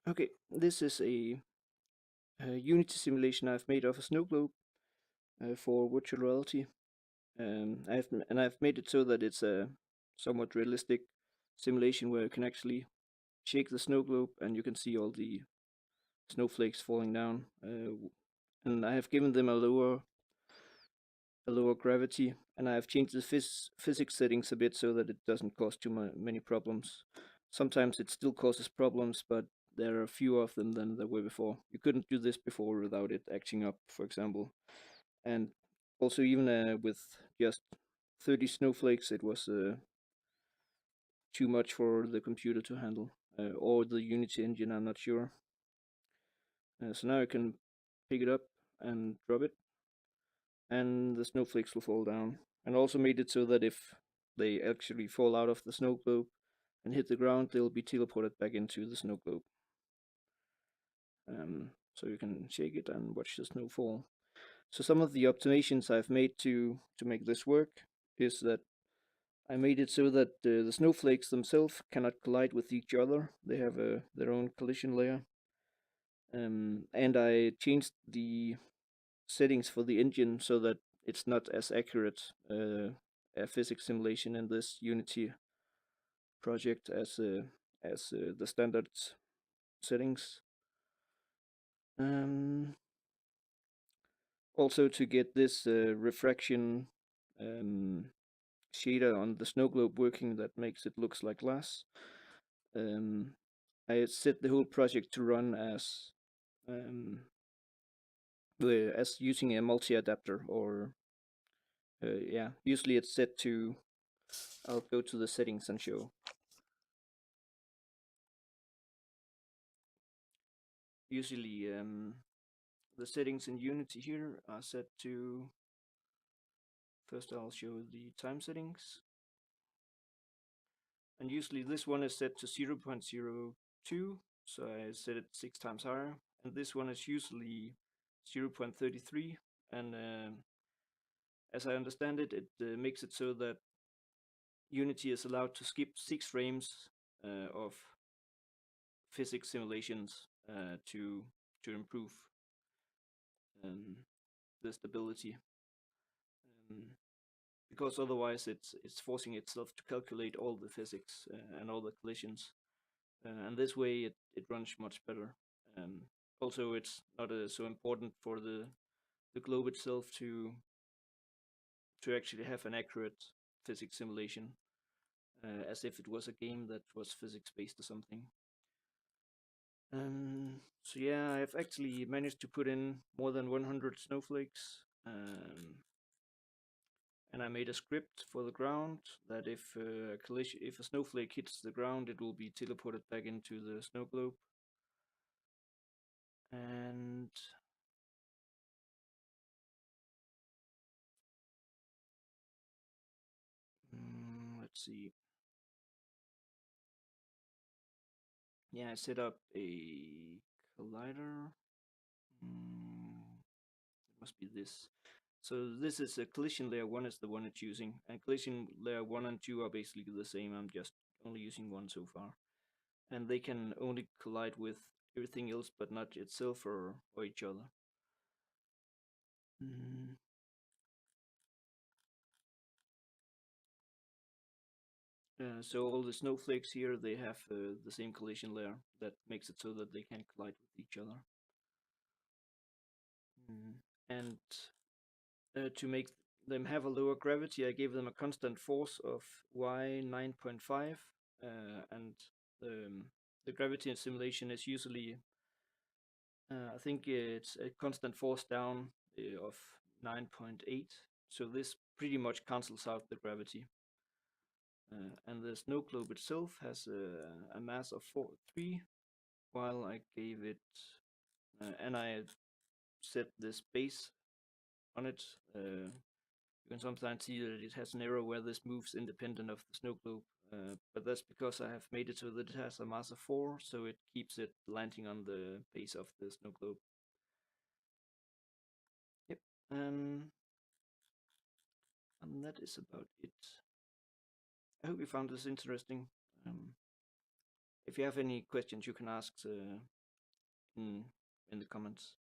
Okay, this is a Unity simulation I've made of a SnowGlobe for virtual reality. I've made it so that it's a somewhat realistic simulation where you can actually shake the snow globe and you can see all the snowflakes falling down. And I have given them a lower gravity, and I have changed the physics settings a bit so that it doesn't cause too many problems. Sometimes it still causes problems, but there are fewer of them than there were before. You couldn't do this before without it acting up, for example. And also, even with just 30 snowflakes, it was too much for the computer to handle, or the Unity engine, I'm not sure. So now I can pick it up and drop it, and the snowflakes will fall down. And also made it so that if they actually fall out of the snow globe and hit the ground, they'll be teleported back into the snow globe. So you can shake it and watch the snow fall. So some of the optimizations I've made to make this work is that I made it so that the snowflakes themselves cannot collide with each other. They have their own collision layer. And I changed the settings for the engine so that it's not as accurate a physics simulation in this Unity project as the standard settings. Also, to get this refraction shader on the snow globe working that makes it looks like glass, I set the whole project to run as using a multi adapter, or yeah, usually it's set to. I'll go to the settings and show. Usually, the settings in Unity here are set to. First, I'll show the time settings, and usually this one is set to 0.02, so I set it 6 times higher, and this one is usually 0.33, and as I understand it, it makes it so that Unity is allowed to skip 6 frames of physics simulations to improve the stability, because otherwise it's forcing itself to calculate all the physics and all the collisions, and this way it runs much better. Also, it's not so important for the globe itself to actually have an accurate physics simulation, as if it was a game that was physics based or something. So yeah, I've actually managed to put in more than 100 snowflakes, and I made a script for the ground that if if a snowflake hits the ground, it will be teleported back into the snow globe. And let's see. Yeah, I set up a collider. It must be this. So this is a collision layer 1 is the one it's using, and collision layer 1 and 2 are basically the same. I'm just only using one so far, and they can only collide with everything else but not itself or each other. So all the snowflakes here, they have the same collision layer that makes it so that they can collide with each other. And to make them have a lower gravity, I gave them a constant force of y 9.5, and the gravity in simulation is usually, I think it's a constant force down of 9.8. So this pretty much cancels out the gravity. And the snow globe itself has a mass of 3, while I gave it, and I set this base on it. You can sometimes see that it has an error where this moves independent of the snow globe, but that's because I have made it so that it has a mass of 4, so it keeps it landing on the base of the snow globe. Yep, and that is about it. I hope you found this interesting. If you have any questions, you can ask in the comments.